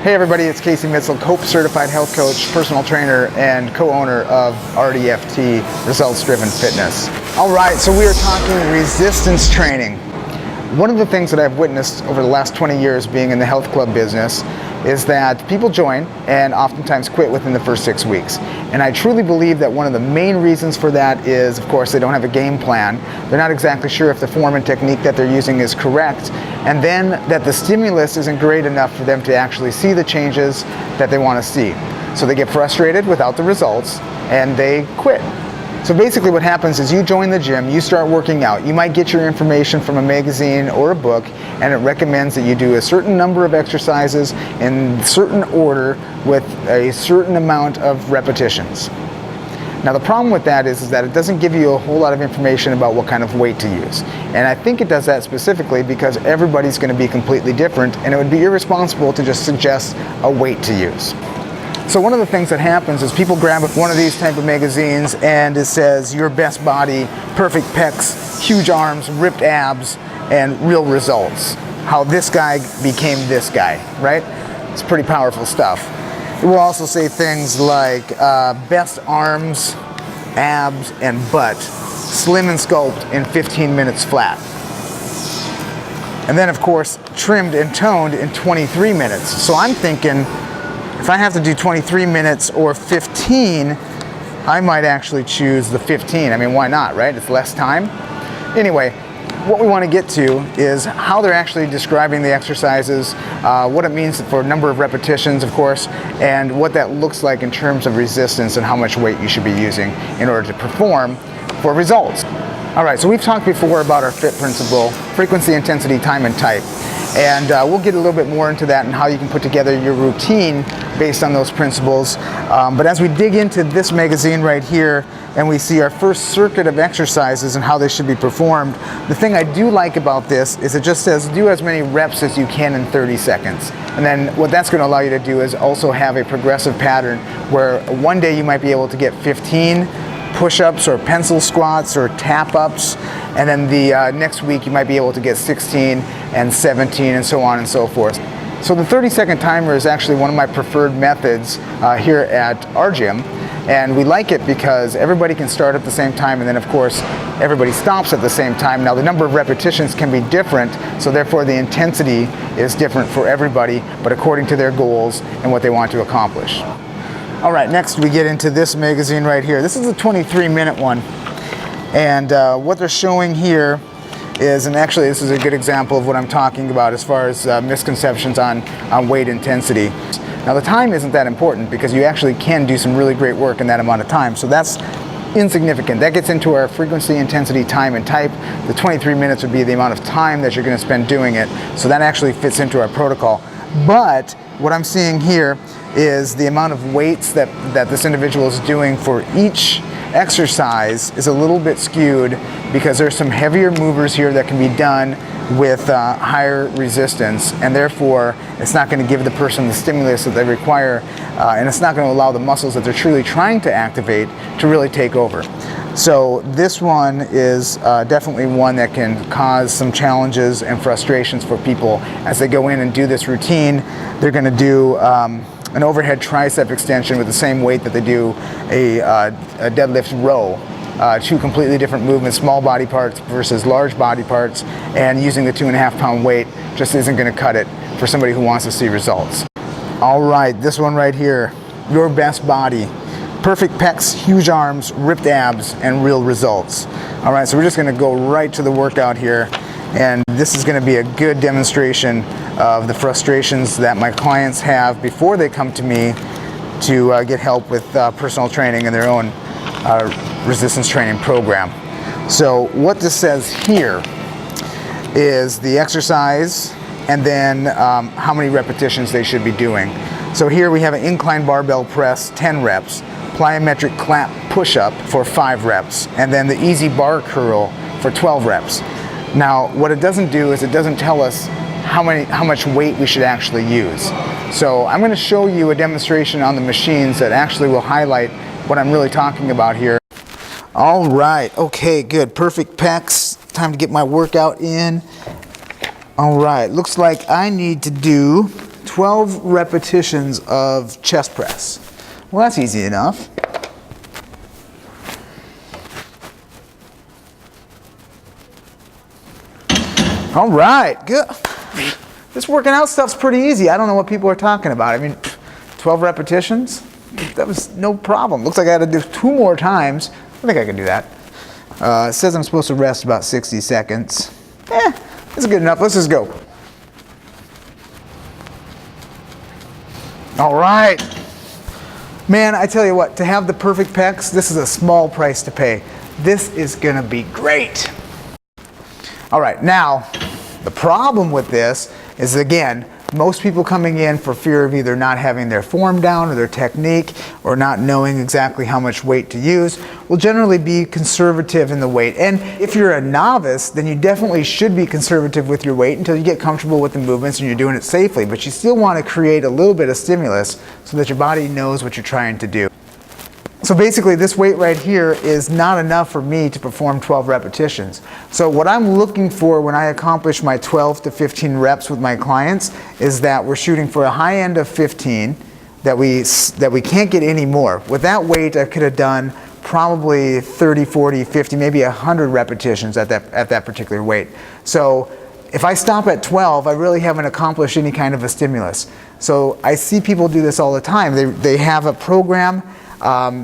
Hey everybody, it's Casey Mitzel, COPE Certified Health Coach, personal trainer, and co-owner of RDFT, Results Driven Fitness. All right, so we are talking resistance training. One of the things that I've witnessed over the last 20 years being in the health club business is that people join and oftentimes quit within the first 6 weeks. And I truly believe that one of the main reasons for that is, of course, they don't have a game plan. They're not exactly sure if the form and technique that they're using is correct. And then that the stimulus isn't great enough for them to actually see the changes that they want to see. So they get frustrated without the results and they quit. So basically what happens is you join the gym, you start working out. You might get your information from a magazine or a book, and it recommends that you do a certain number of exercises in certain order with a certain amount of repetitions. Now the problem with that is that it doesn't give you a whole lot of information about what kind of weight to use. And I think it does that specifically because everybody's going to be completely different, and it would be irresponsible to just suggest a weight to use. So one of the things that happens is people grab one of these type of magazines and it says your best body, perfect pecs, huge arms, ripped abs, and real results. How this guy became this guy, right? It's pretty powerful stuff. It will also say things like best arms, abs, and butt, slim and sculpt in 15 minutes flat. And then of course, trimmed and toned in 23 minutes. So I'm thinking, if I have to do 23 minutes or 15, I might actually choose the 15. I mean, why not, right? It's less time. Anyway, what we want to get to is how they're actually describing the exercises, what it means for number of repetitions, of course, and what that looks like in terms of resistance and how much weight you should be using in order to perform for results. All right, so we've talked before about our FIT principle, frequency, intensity, time, and type. And we'll get a little bit more into that and how you can put together your routine based on those principles. But as we dig into this magazine right here and we see our first circuit of exercises and how they should be performed, the thing I do like about this is it just says do as many reps as you can in 30 seconds. And then what that's going to allow you to do is also have a progressive pattern where one day you might be able to get 15 push-ups or pencil squats or tap-ups, and then the next week you might be able to get 16 and 17 and so on and so forth. So the 30-second timer is actually one of my preferred methods here at our gym, and we like it because everybody can start at the same time, and then of course everybody stops at the same time. Now the number of repetitions can be different, so therefore the intensity is different for everybody, but according to their goals and what they want to accomplish. All right, next we get into this magazine right here. This is a 23-minute one. And what they're showing here is, and actually this is a good example of what I'm talking about as far as misconceptions on weight intensity. Now the time isn't that important because you actually can do some really great work in that amount of time. So that's insignificant. That gets into our frequency, intensity, time, and type. The 23 minutes would be the amount of time that you're going to spend doing it. So that actually fits into our protocol. But what I'm seeing here is the amount of weights that this individual is doing for each exercise is a little bit skewed because there's some heavier movers here that can be done with higher resistance, and therefore it's not going to give the person the stimulus that they require, and it's not going to allow the muscles that they're truly trying to activate to really take over. So this one is definitely one that can cause some challenges and frustrations for people as they go in and do this routine. They're going to do an overhead tricep extension with the same weight that they do a deadlift row. Two completely different movements, small body parts versus large body parts, and using the 2.5 pound weight just isn't going to cut it for somebody who wants to see results. All right, this one right here, your best body. Perfect pecs, huge arms, ripped abs, and real results. All right, so we're just going to go right to the workout here, and this is going to be a good demonstration of the frustrations that my clients have before they come to me to get help with personal training and their own resistance training program. So what this says here is the exercise and then how many repetitions they should be doing. So here we have an incline barbell press, 10 reps, plyometric clap push-up for 5 reps, and then the easy bar curl for 12 reps. Now, what it doesn't do is it doesn't tell us how much weight we should actually use. So I'm going to show you a demonstration on the machines that actually will highlight what I'm really talking about here. All right, okay, good, perfect pecs. Time to get my workout in. All right, looks like I need to do 12 repetitions of chest press. Well, that's easy enough. All right, good. This working out stuff's pretty easy. I don't know what people are talking about. I mean, 12 repetitions, that was no problem. Looks like I had to do 2 more times. I think I can do that. It says I'm supposed to rest about 60 seconds. That's good enough. Let's just go. All right. Man, I tell you what, to have the perfect pecs, this is a small price to pay. This is gonna be great. All right, now, the problem with this is, again, most people coming in for fear of either not having their form down or their technique or not knowing exactly how much weight to use will generally be conservative in the weight. And if you're a novice, then you definitely should be conservative with your weight until you get comfortable with the movements and you're doing it safely. But you still want to create a little bit of stimulus so that your body knows what you're trying to do. So basically this weight right here is not enough for me to perform 12 repetitions. So what I'm looking for when I accomplish my 12 to 15 reps with my clients is that we're shooting for a high end of 15, that we can't get any more. With that weight I could have done probably 30, 40, 50, maybe 100 repetitions at that particular weight. So if I stop at 12, I really haven't accomplished any kind of a stimulus. So I see people do this all the time. They have a program.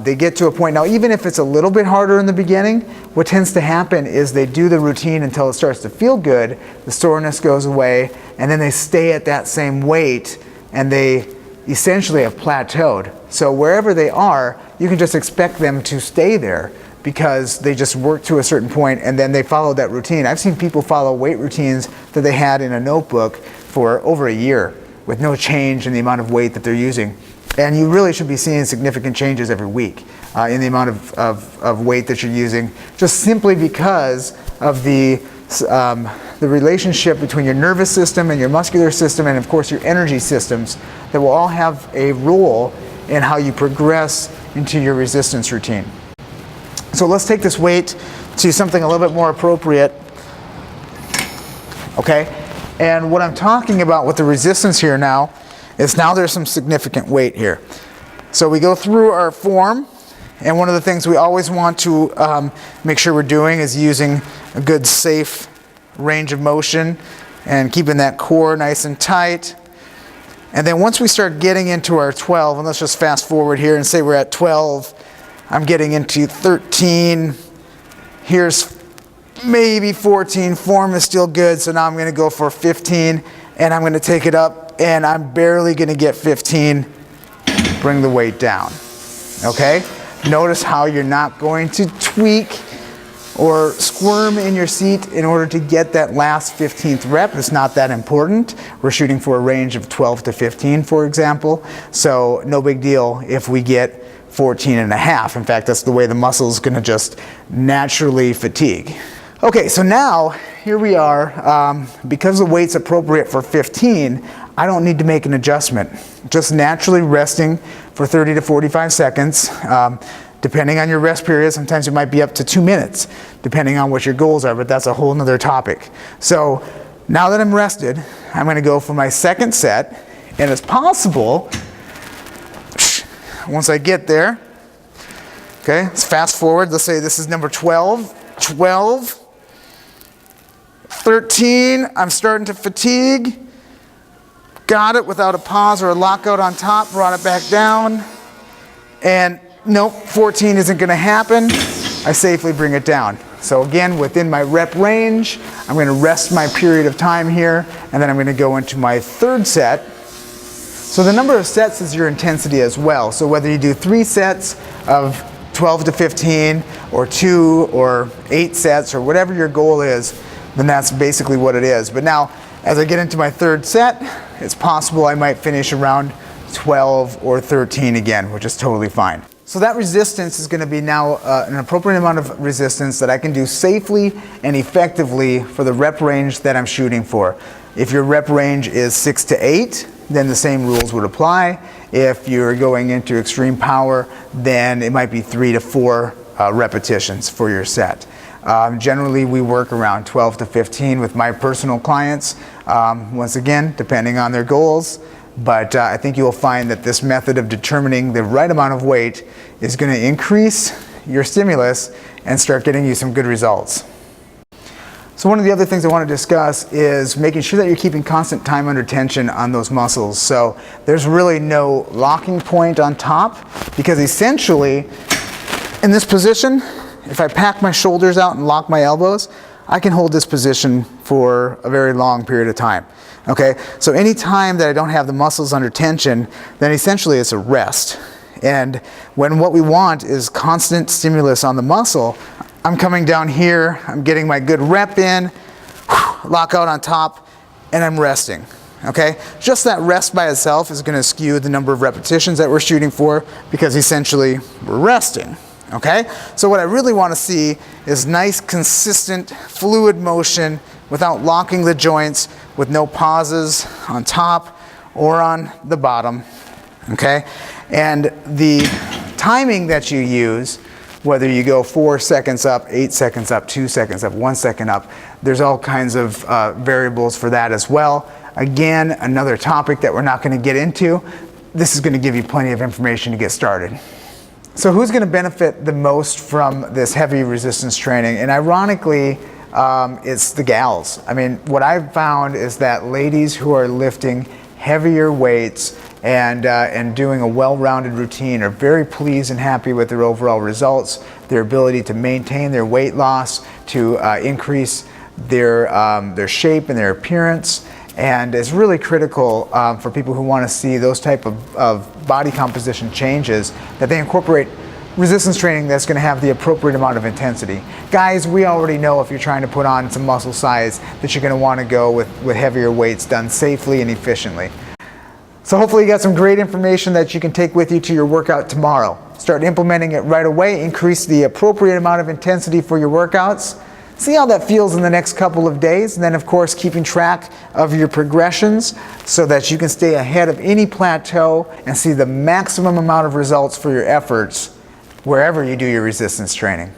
They get to a point, now even if it's a little bit harder in the beginning, what tends to happen is they do the routine until it starts to feel good, the soreness goes away, and then they stay at that same weight and they essentially have plateaued. So wherever they are, you can just expect them to stay there because they just work to a certain point and then they follow that routine. I've seen people follow weight routines that they had in a notebook for over a year with no change in the amount of weight that they're using. And you really should be seeing significant changes every week in the amount of weight that you're using, just simply because of the relationship between your nervous system and your muscular system and of course your energy systems that will all have a role in how you progress into your resistance routine. So let's take this weight to something a little bit more appropriate. Okay, and what I'm talking about with the resistance here now is now there's some significant weight here. So we go through our form, and one of the things we always want to make sure we're doing is using a good safe range of motion and keeping that core nice and tight. And then once we start getting into our 12, and let's just fast forward here and say we're at 12, I'm getting into 13, here's maybe 14, form is still good, so now I'm gonna go for 15, and I'm gonna take it up, and I'm barely gonna get 15, bring the weight down, okay? Notice how you're not going to tweak or squirm in your seat in order to get that last 15th rep. It's not that important. We're shooting for a range of 12 to 15, for example, so no big deal if we get 14 and a half. In fact, that's the way the muscle's gonna just naturally fatigue. Okay, so now, here we are. Because the weight's appropriate for 15, I don't need to make an adjustment. Just naturally resting for 30 to 45 seconds. Depending on your rest period, sometimes it might be up to 2 minutes, depending on what your goals are, but that's a whole nother topic. So now that I'm rested, I'm gonna go for my second set, and it's possible, once I get there, okay, let's fast forward. Let's say this is number 12, 13, I'm starting to fatigue. Got it without a pause or a lockout on top, brought it back down. And nope, 14 isn't gonna happen. I safely bring it down. So again, within my rep range, I'm gonna rest my period of time here, and then I'm gonna go into my third set. So the number of sets is your intensity as well. So whether you do 3 sets of 12 to 15, or 2 or 8 sets, or whatever your goal is, then that's basically what it is. But now, as I get into my third set, it's possible I might finish around 12 or 13 again, which is totally fine. So that resistance is going to be now an appropriate amount of resistance that I can do safely and effectively for the rep range that I'm shooting for. If your rep range is 6 to 8, then the same rules would apply. If you're going into extreme power, then it might be 3 to 4 repetitions for your set. Generally, we work around 12 to 15 with my personal clients. Once again, depending on their goals, but I think you'll find that this method of determining the right amount of weight is going to increase your stimulus and start getting you some good results. So one of the other things I want to discuss is making sure that you're keeping constant time under tension on those muscles. So there's really no locking point on top, because essentially in this position, if I pack my shoulders out and lock my elbows, I can hold this position for a very long period of time. Okay, so any time that I don't have the muscles under tension, then essentially it's a rest. And when what we want is constant stimulus on the muscle, I'm coming down here, I'm getting my good rep in, lock out on top, and I'm resting. Okay, just that rest by itself is going to skew the number of repetitions that we're shooting for, because essentially we're resting. Okay, so what I really want to see is nice, consistent, fluid motion without locking the joints, with no pauses on top or on the bottom. Okay, and the timing that you use, whether you go 4 seconds up, 8 seconds up, 2 seconds up, 1 second up, there's all kinds of variables for that as well. Again, another topic that we're not going to get into. This is going to give you plenty of information to get started. So who's going to benefit the most from this heavy resistance training? And ironically, it's the gals. I mean, what I've found is that ladies who are lifting heavier weights and doing a well-rounded routine are very pleased and happy with their overall results, their ability to maintain their weight loss, to increase their shape and their appearance. And it's really critical for people who want to see those type of body composition changes, that they incorporate resistance training that's going to have the appropriate amount of intensity. Guys, we already know if you're trying to put on some muscle size that you're going to want to go with heavier weights done safely and efficiently. So hopefully you got some great information that you can take with you to your workout tomorrow. Start implementing it right away. Increase the appropriate amount of intensity for your workouts. See how that feels in the next couple of days, and then of course keeping track of your progressions so that you can stay ahead of any plateau and see the maximum amount of results for your efforts wherever you do your resistance training.